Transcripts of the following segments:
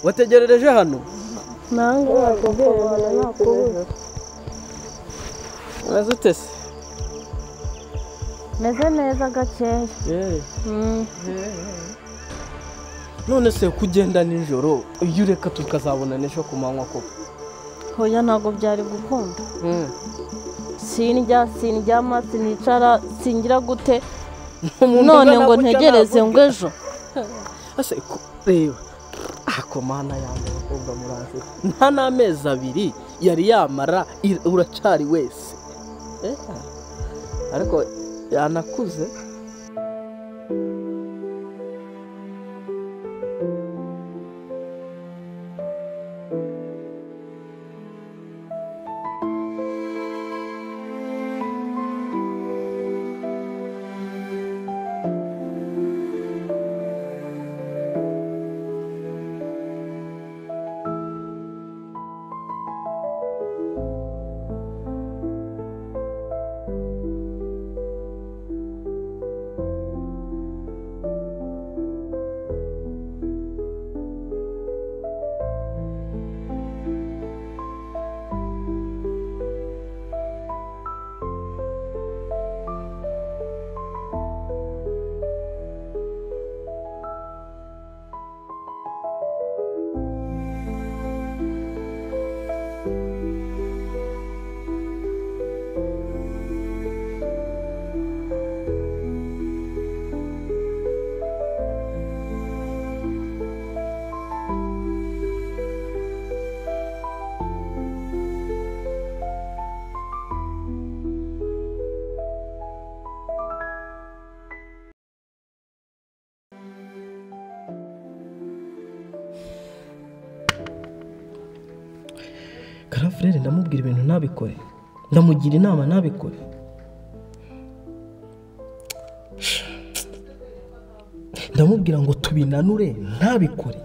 wategerereje hano nange wategereje nakubuze maze utese meze neza gakeya none se kugenda nijoro iyo ureka tukazabona n'ejo ku manywa koko hoya ntabwo byari gukunda sindyama sinicara singira gute none ngo ntegereze ngo ejo ase reba ako mana yanjye bakobwa murazi nta n'amezi 2 yari yamara uracyari wese ariko yanakuze Karafrere ndamubwira ibintu ntabikore ndamugira inama ntabikore ndamubwira ngo tubinanure ntabikore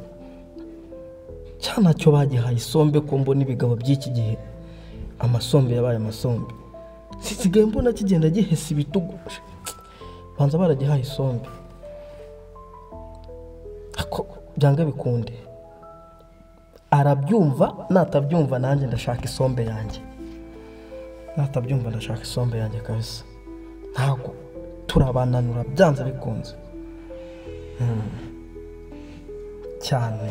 cyana cyo bagihaye isombe ko mbona ibigabo by'iki gihe amasombe yabaye amasombe sisigaye mbona kigenda gihesa ibitugu banza baragihaye isombe ako byanga bikunde arabyumva natabyumva nanjye ndashaka isombe yanjye natabyumva ndashaka isombe yanjye kabisa ntago turabananura byanze bikunze cyane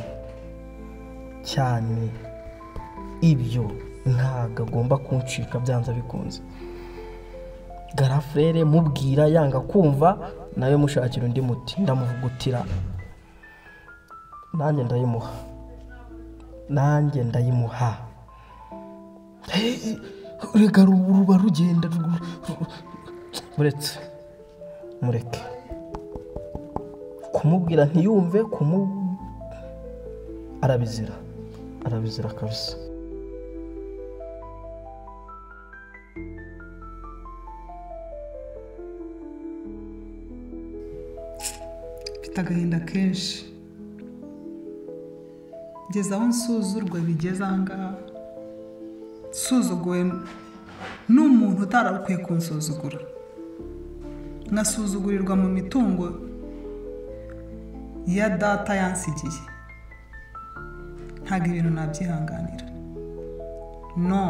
ibyo ntago agomba kuncika byanze bikunze Garafrere mubwira yanga kumva nawe mushakira undi muti ndamuvugutira nanjye ndayimuha rega ruba rugenda mureke kumubwira ntiyumve arabizira kabisa mfite agahinda kenshi ngeze aho nsuzurwa bigeze ahangaha nsuzuguwe n'umuntu utarabukwiye kunsuzugura nkasuzugurirwa mu mitungo ya data yansigiye ntabwo ibintu nabyihanganira no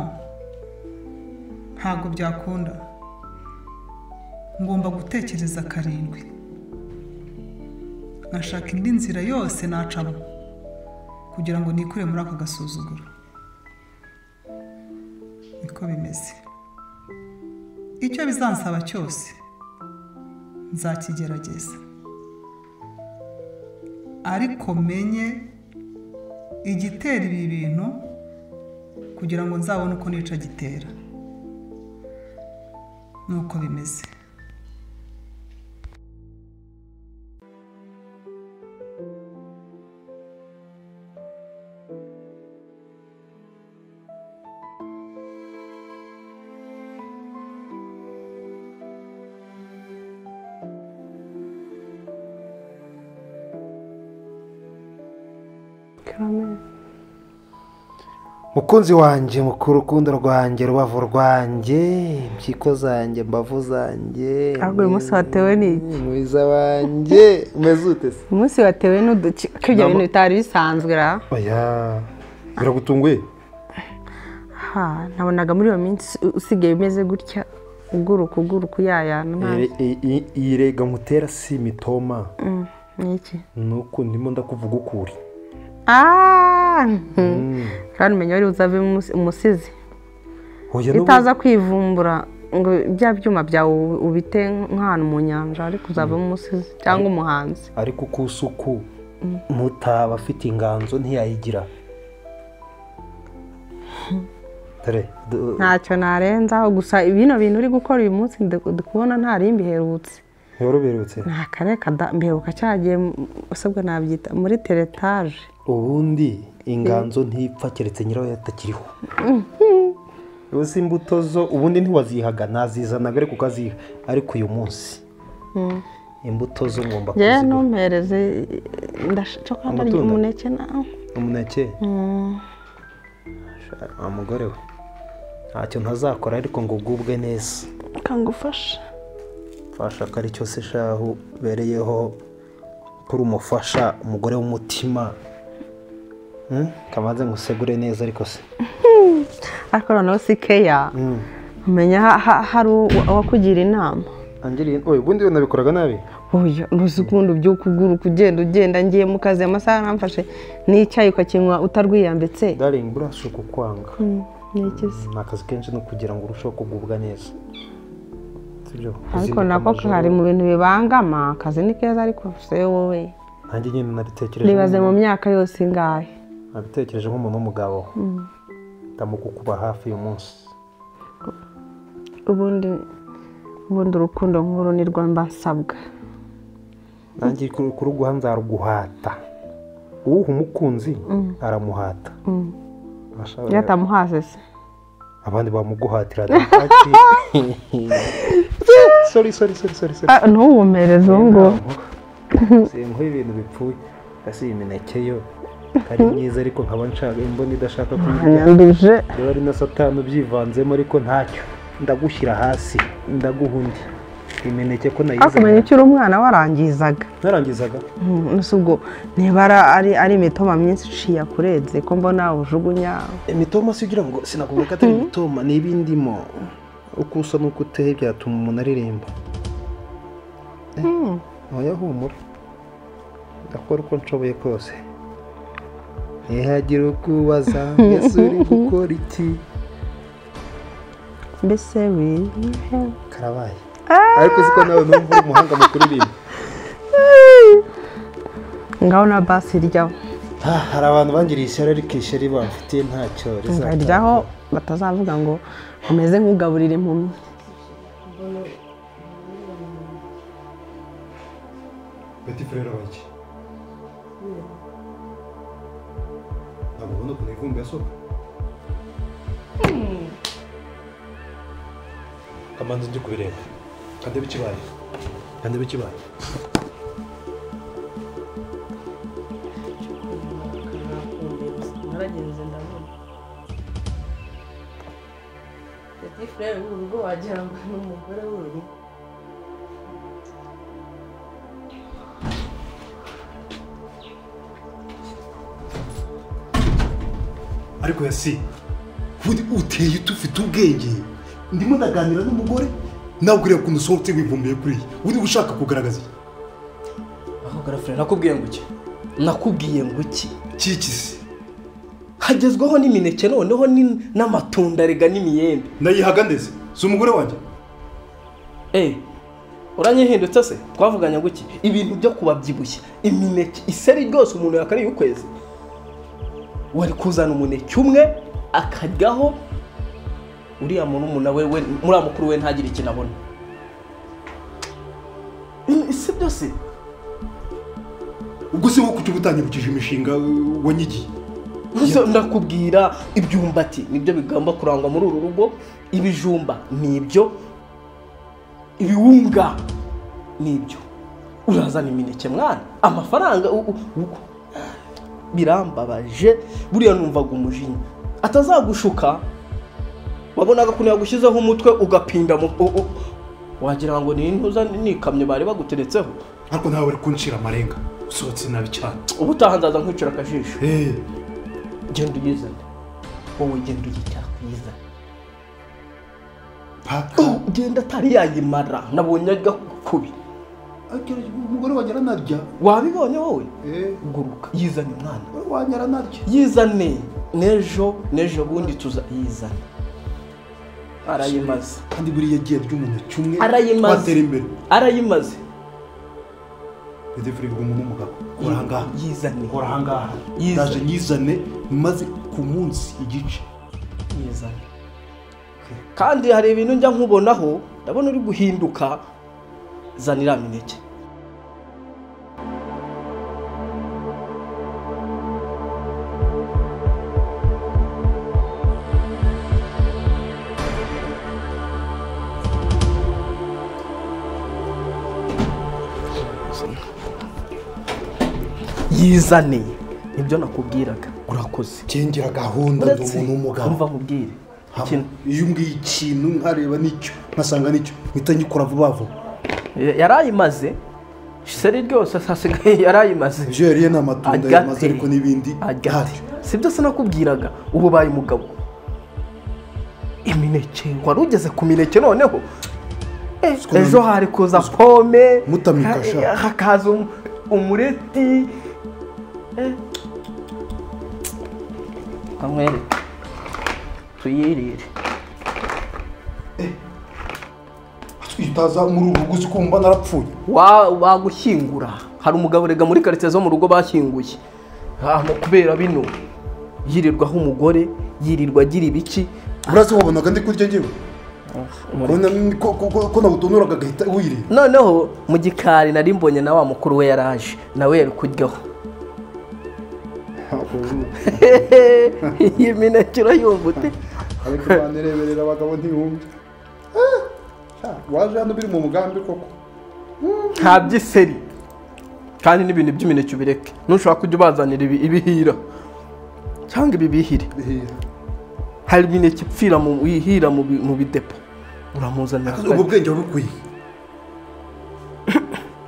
ntabwo byakunda ngomba gutekereza karindwi nkashaka indi nzira yose nacamo kugira ngo nikure muri aka gasuzuguro niko bimeze icyo bizansaba cyose nzakigerageza ariko menye igitera ibi bintu kugira ngo nzabone uko nica gitera nuko bimeze mukunzi wanjye mukuru, urukundo rwanjye, rubavu rwanjye, impyiko zanjye, mbavu zanjye. ahubwo uyu munsi watewe n'iki? mwiza wanjye umeze ute se? umunsi watewe n'uduki ko ibyo bintu bitari bisanzwe ra. oya biragutunguye? nabonaga muri iyo minsi usigaye umeze gutya uguruka yayana. iyi rega mutera si imitoma. ni iki? nuko ndimo ndakuvuga ukuri. kandi umenya wari uzave umusizi utaza kwivumbura ngo bya byuma byawe ubite nk'ahantu mu nyanja ariko uzavamo umusizi cyangwa umuhanzi. ariko ku isuku mutaba afite inganzo ntiyayigira. ntacyo narenzaho gusa bino bintu uri gukora uyu munsi ndi kubona nta rimbi herutse. Biherutse? nta kareka mbiheruka cyagiye usabwa nabyita muri teretaje. ubundi inganzo ntipfa keretse nyiraho yatakiriho. uzi imbuto zo ubundi ntiwazihaga, nazizanaga ariko ukaziha, ariko uyu munsi imbuto zo ngomba kuziha. yewe ntumpereze ndashaka umuneke nawe. umuneke? umugore we ntacyo ntazakora ariko ngo ugubwe neza. kangufasha fasha ko ari cyose shahu bereyeho kuri umufasha umugore w'umutima. kabanze ngusegure neza ariko se ariko noneho si keya. umenya hari uwakugira inama. ubundi we nabikoraga nabi. oya ntuzi ukundi ubyuka uguruka ugenda ngiye mu kazi amasaha namfashe n'icyayi ukakinywa utarwiyambitse. darling burasuka ukwanga. ni ikizi? ni akazi kenshi no kugira ngo urusheho kugubwa neza. ariko nako kari mu bintu bibangama. akazi ni keza ariko se wowe nanjye nyine nabitekereje. nibaze mu myaka yose ingahe. nabitekereje nk'umuntu w'umugabo ndamukukuba hafi uyu munsi. ubundi urukundo nk'uru ni rwo mbasabwa. nanjye kuruguha nzaruguhata. uwuha umukunzi aramuhata. iyo atamuhaze se abandi bamuguhatira. sorry ntuwumereze uwo nguwo. sinkuha ibintu bipfuye. kasi iyi mineke yo ari myiza ariko nkaba nshaka imboni idashaka kuyirya. rero ari na satani ubyivanzemo ariko ntacyo ndagushyira hasi ndaguha undi. imineke ko nayiza. akumenya icyo uri umwana warangizaga. narangizaga? ubwo niba ari imitoma myinshi iciye akurenze ko mbona ujugunya. imitoma si ugira ngo sinakubwira ko atari imitoma ni ibindimo. uko usa n'uko uteye byatuma umuntu aririmba. oya humura ndakora uko nshoboye kose. ntihagire ukubaza ese uri gukora iki. mbese wihe karabaye. ariko siko nawe numva uri umuhanga mu kuririmba. ngaho na basi ryaho. hari abantu bangiriye ishyari ariko ishyari bamfitiye ntacyo rizatanga. ryaho batazavuga ngo umeze nk'ugaburira impumyi. Petit frère waki ntabwo ubona ukuntu ivumbi yasohoka. kamanzi njye kubireba kandebe ikibaye. naragenze ndabona Petit frère w'urugo wagira ngo ni umugore w'urugo. ariko yasi uteye ufite ubwenge. ndimo ndaganira n'umugore nawe ureba ukuntu usohotse wivumbiye kuri iyi uri ushaka kugaragaza iki? aho garafure nakubwiye ngo iki kikisi hagezweho n'imineke noneho n'amatunda rega n'imiyembe. nayihaga ndetse si umugore wanjye. uranyihindutse se twavuganye ngo iki ibintu byo kubabyibushya imineke iseri ryose umuntu yakariye ukwezi. wari kuzana umuneke umwe akaryaho uriya muntu we muri mukuru we ntagire ikintu abona. si byose ubwo se wo kuki ubutangirukije imishinga wanyigiye. ndakubwira ibyumbati nibyo bigomba kurangwa muri uru rugo. ibijumba nibyo, ibiwunga nibyo. urazana imineke mwana amafaranga birambabaje buriya numvaga umujinya atazagushuka wabonaga kuntu yagushyizeho umutwe ugapinda wagira ngo ni intuza nikamye bari baguteretseho ariko nawe uri kunshira amarenga usohotse nabi cyane ubutaha nzaza nkwicira akajisho genda uyizane wowe genda uyicara kuyizana genda atari yayimara nabonye ajya kubi umugore wanyara narya wabibonye wowe guruka yizane mwana wanyara narya yizane nejo bundi tuza yizane arayimaze kandi buriya giye ry'umuntu cyumwe arayimaze imbere arayimaze Pedefri bwo n'umugabo uranga yizane uranga ndaje nyizane maze ku munsi igice yizane kandi hari ibintu njya nkubonaho ndabona uri guhinduka zanira mineke yizane ibyo nakubwiraga urakoze cyengera gahunda nd'umuntu w'umugabo umva nkubwire iyo umbwiye ikintu nkareba nicyo nkasanga nicyo mpita nyikora vuba vuba yarayimaze seri ryose asigaye yarayimaze ibyo yariye n'amatunda yamaze ariko n'ibindi sibyo sinakubwiraga ubu baye umugabo imineke wari ugeze ku mineke noneho ejo hari kuza pome mutamikasha hakaza umureti amwere tuyirire itaza muri ubu guzi kumva narapfuye wagushyingura hari umugabo rega muri quartier zo mu rugo bashyinguye kubera bino yirirwaho umugore yirirwa agira ibiki urazi wabonaga ndi kurya ngewe ko nabutonuraga gahita wirira noneho mu gikari nari mbonye na wa mukuru we yaraje nawe yari kuryaho iyi mineke urayumva ute ariko banereberera abagabo ntibumve waje hano biri mu mugambi koko nta by'iseri kandi n'ibintu by'imineke ubireke ntushobora kujya ubazanira ibihira cyangwa ibi bihire hari imineke ipfira wihira mu bidepo uramuzanira ubu bwenge bukwiye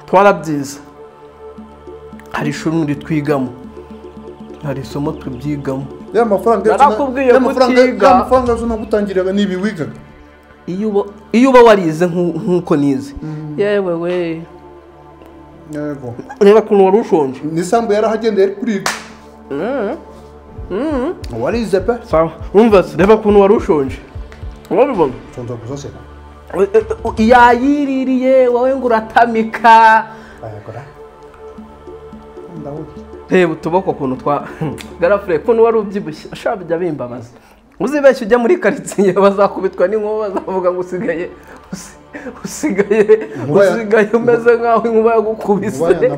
twarabyiza hari ishuri twigamo hari isomo tubyigamo ya mafaranga yacu nagutangiraga nibi wigaga iyo uba warize nk'uko nize yewe we yego reba ukuntu wari ushonje n'isambu yarahagendeye ari kuriga warize pe wumva se reba ukuntu wari ushonje urabibona nshonje gusa se yayiririye wowe ngo uratamika reba utuboko ukuntu garafure ukuntu wari ubyibushye ashaka bijya bimbabaza uzibeshye ujya muri karitsiye bazakubitwa n'inkuba bazavuga ngo usigaye umeze nk'aho inkuba yagukubise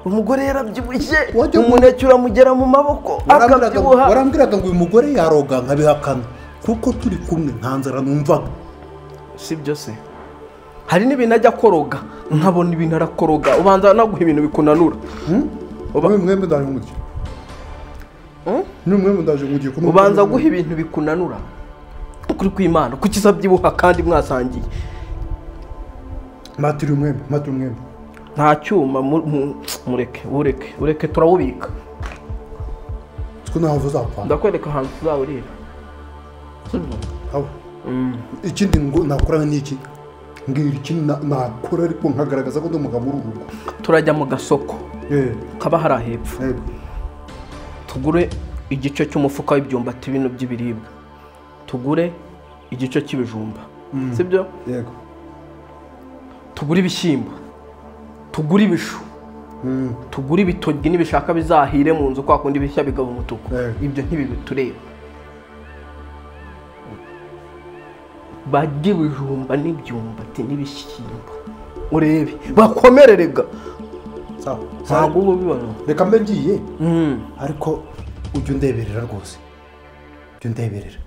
umugore yarabyibushye umuneke uramugera mu maboko akabyibuha warambwiraga ngo uyu mugore yaroga nkabihakana kuko turi kumwe nta nzara numvaga si byo se hari n'ibintu ajya akoroga nkabona ibintu arakoroga ubanza naguha ibintu bikunanura mwembe ndaje ngurye mwembe ndaje ngurye ubanza guha ibintu bikunanura ukuri kw'Imana kuki zabyibuha kandi mwasangiye matiri umwembe nta cyuma ureke turawubika siko naho uzapfa ndakwereka ahantu tuzawurira ikindi ngo nakora n'iki ngira ikindi nakora ariko nkagaragaza ko ndi umugabo muri urugo turajya mu gasoko kaba hari ahepfo tugure igice cy'umufuka w'ibyumbati bino by'ibiribwa tugure igice cy'ibijumba sibyo yego tugure ibishyimbo tugure ibishu tugure ibitogi n'ibishaka bizahire mu nzu kwa kundi bishya bigaba umutuku ibyo ntibibitureba bajye ibijumba n'ibyumbati n'ibishyimbo urebe bakomererega ntabwo uba ubibona reka mbe ngiye ariko ujya undeberera rwose ujya undeberera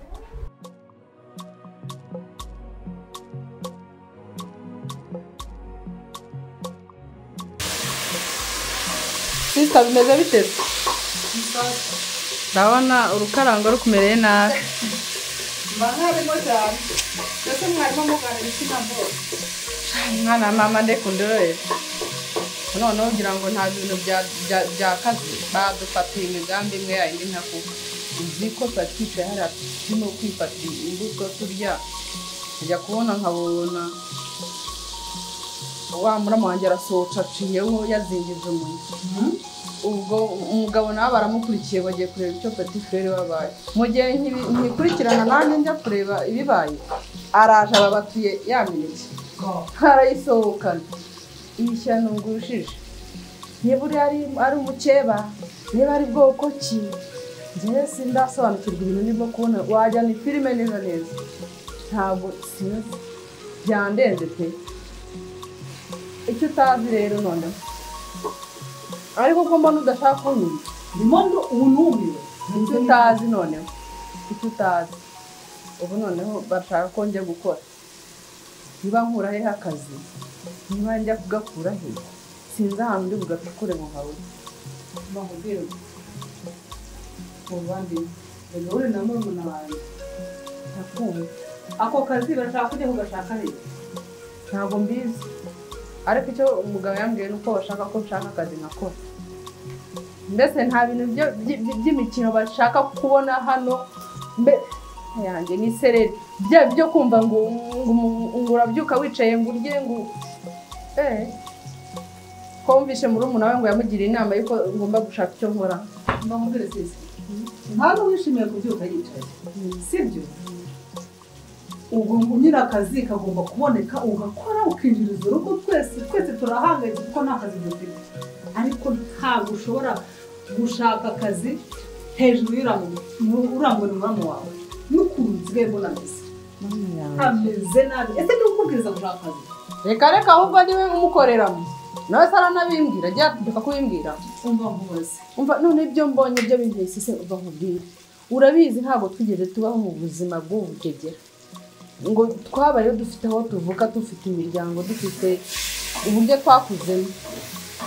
sisita bimeze bite ndabona urukarango rukumereye nabi mba ntarimo cyane ndetse mwarimo muganira iki na bose mwana mama ndekundorere noneho ugira ngo nta bintu bya kazi badufatiye imigambi imwe yayindi ntakuka uzi ko twicaye hariya turimo kwifatira imbuto turya njya kubona nkabona wa muramu wanjye arasohoca aciyeho yazingije umuntu ubwo umugabo nawe baramukurikiye bagiye kureba icyo Petit Frere wabaye mu gihe ntikurikirana nanjye njya kureba ibibaye araje ababatuye yamineke harayisohokana ishyano ngushije niba uri ari umukeba niba ari bwoko ki njyewe sindasobanukirwa ibintu ndimo kubona wajya ni filime neza neza ntabwo sinzi byandenze pe icyo utazi rero noneho ariko ko mbona udashaka kunyuma ndimo unumiwe icyo utazi noneho icyo utazi ubu noneho bashaka ko njya gukora niba nkura hehe akazi niba njya kugakura he sinzi ahantu ndi bugacukure mu nkabona mbamubwira ubandi rero uri na murumuna wanjye ndakumva ako kazi bashaka kujya kugashaka he ntabwo mbizi ariko icyo umugabo yambwiye ni uko bashaka ko nshaka akazi nkakora mbese nta bintu by'imikino bashaka kubona hano yanjye ni sereri byo kumva ngo urabyuka wicaye ngo urye ngo ko wumvishe murumuna we ngo yamugiriye inama y'uko ngomba gushaka icyo nkora mbamubwire sisi ntabwo wishimiye kubyuka yicaye sibyo ubwo nyiri akazi kagomba kuboneka ugakora ukinjiriza urugo twese turahangayitse kuko nta kazi dufite ariko ntabwo ushobora gushaka akazi hejuru y'urambona umuramu wawe n'ukuntu nsigaye mbona ameze nabi ese ni ukubwiriza gushaka akazi reka ahubwo niwe umukoreramo nawe se aranabimbwira ajya duka kubimbwira umva nkubaze umva none ibyo mbonye byo binteye se uva nkubwire urabizi ntabwo twigeze tubaho mu buzima bw'ubugegera ngo twabayeho dufite aho tuvuka dufite imiryango dufite uburyo twakuzemo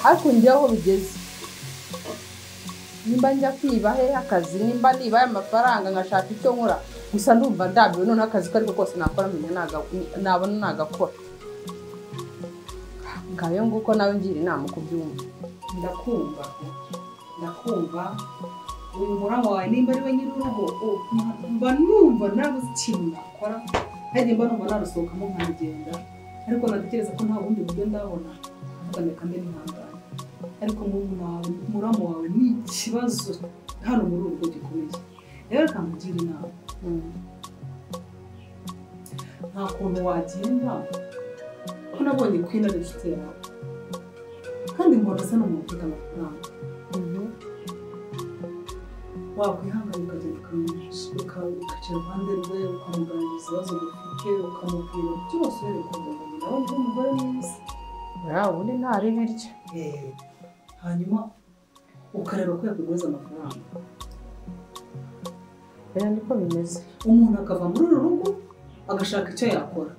ariko njyewe aho bigeze nimba njya kwiba hehe akazi nimba nibaye amafaranga nkashaka icyo nkora gusa ndumva ndabiwe noneho akazi ko ariko kose nakora nabona nagakora ngayo nguko nawe ngira inama uko byumva ndakumva uyu muramu wawe nimba ari we nyir'urugo mba numva nabuze ikintu nakora ntajya mba numva narusohokamo nkanagenda ariko natekereza ko nta bundi buryo ndabona nkaganeka mbe n'ihangane ariko muramu wawe ni ikibazo hano muri urugo gikomeye rero kamugira inama nta kuntu wagenda ko nabonye kwina ari inshuti yawe kandi mbona asa n'umuntu ufite amafaranga wakwihangana ukagenda ukacara iruhande rwe ukamuganiriza ibibazo dufite ukamubwira byose urebye nawe ni umugore mwiza ubundi ntari biryo hanyuma ukareba ko yakuguriza amafaranga rero niko bimeze umuntu akava muri uru rugo agashaka icyo yakora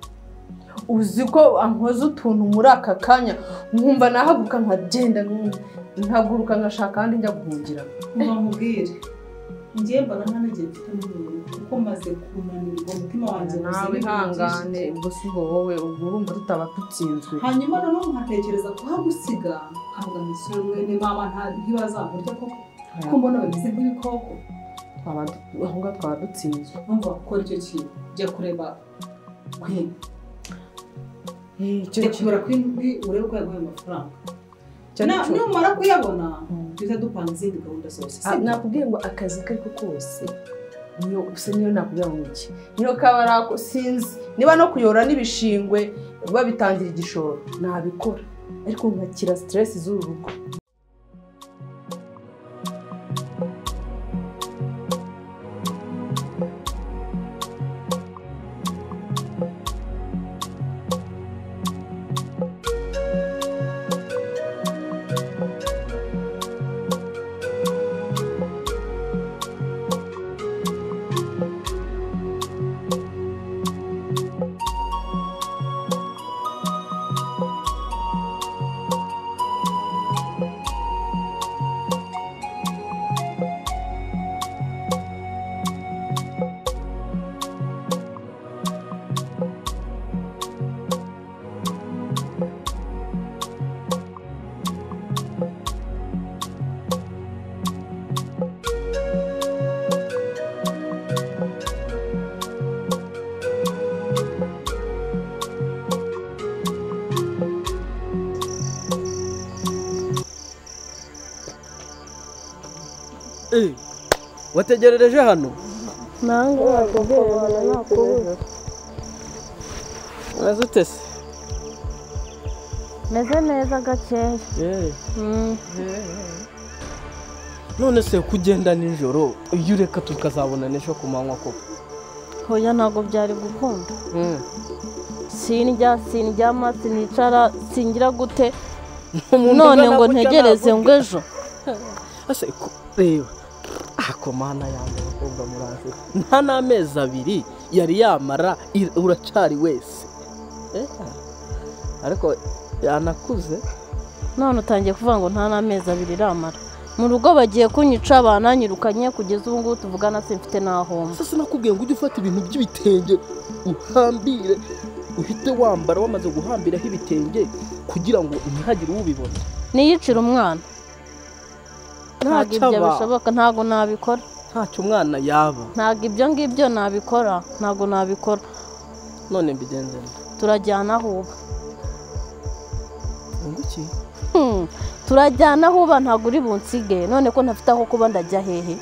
uzi ko ankoze utuntu muri aka kanya nkumva nahaguruka nkagenda nkaguruka nkashaka ahandi njya guhungira mubwire ngiye mbana nta n'igihe mfite muri uru rugo kuko maze kunanirwa umutima wanjye nawe ihangane ubwo si wowe ubwo urumva tutaba dutsinzwe hanyuma noneho nkatekereza kuhagusiga nkavuga ngo isura mwene mama ntibazamurya koko kuko mbona bameze nk'ibikoko aho ngaho twaba dutsinzwe numva gukora icyo kintu jya kureba kwini jya kubera kwini urebe ko yaguhaye amafaranga numara kuyabona duhita dupanga izindi gahunda zose nakubwiye ngo akazi ko ariko kose niyo nakubwira ngo iki niyo kaba ari ako sinzi niba no kuyora n'ibishingwe babitangira igishoro nabikora ariko nkakira stress z'uru rugo wategerereje hano nange nategereje nakubuze maze utese meze neza gakeya none se kugenda nijoro iyo ureka tukazabona n'ejo ku manywa koko hoya ntabwo byari gukunda sindyama sinicara singira gute none ngo ntegereze ngo ejo ese reba ako mana yanjye abakobwa murazi nta n'amezi 2 yari yamara uracyari wese ariko yanakuze none utangiye kuvuga ngo nta n'amezi 2 iramara mu rugo bagiye kunyica bananyirukanye kugeza ubu ngubu tuvugana simfite n'ahomba sasa nakubwiye ngo ujye ufata ibintu by'ibitenge uhambire uhite wambara wamaze guhambiraho ibitenge kugira ngo ntihagire ubibona niyicira umwana ntabwo ibyo bishoboka ntabwo nabikora ntacyo umwana yaba ntabwo ibyo ngibyo nabikora ntabwo nabikora none mbigenze turajyana aho uba nguki turajyana aho uba ntabwo uri bunsige none ko ntafite aho kuba ndajya hehe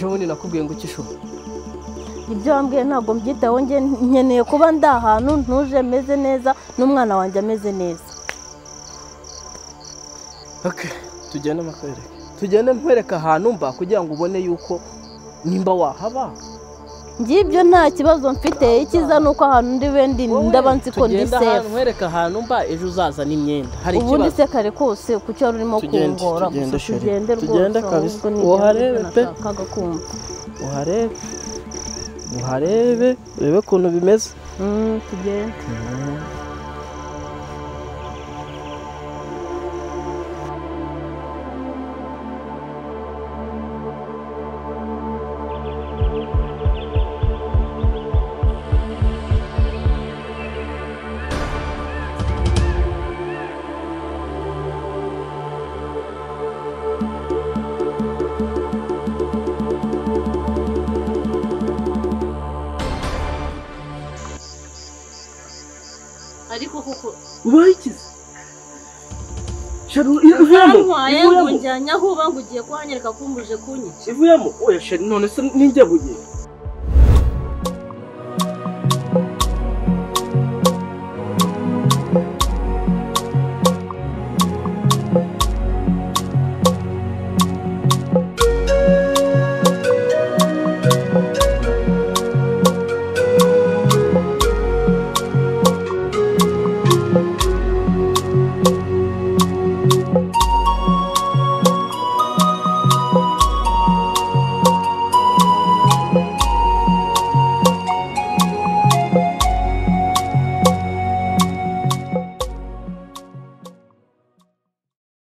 joni nakubwiye ngo ukishuba ibyo wambwiye ntabwo mbyitaho njye nkeneye kuba ndi ahantu ntuje meze neza n'umwana wanjye ameze neza tugende makwereke tugende nkwereka ahantu mba kugira ngo ubone yuko nimba wahaba ngibyo nta kibazo mfite icyiza ni uko ahantu ndi wendi ndaba nzi ko ndi safe nkwereka ahantu mba ejo uzaza n'imyenda hari ikibazo ubundi se kare kose kuko wari urimo kungora tugende kabisa uharebe pe uharebe urebe ukuntu bimeze tugende ariko kuko ubayikize sharu ivuyemo ngo njyanya aho uba ngo ugiye kuhanyereka kumbuje kunyica ivuyemo oya sheri none se ninjye bugiye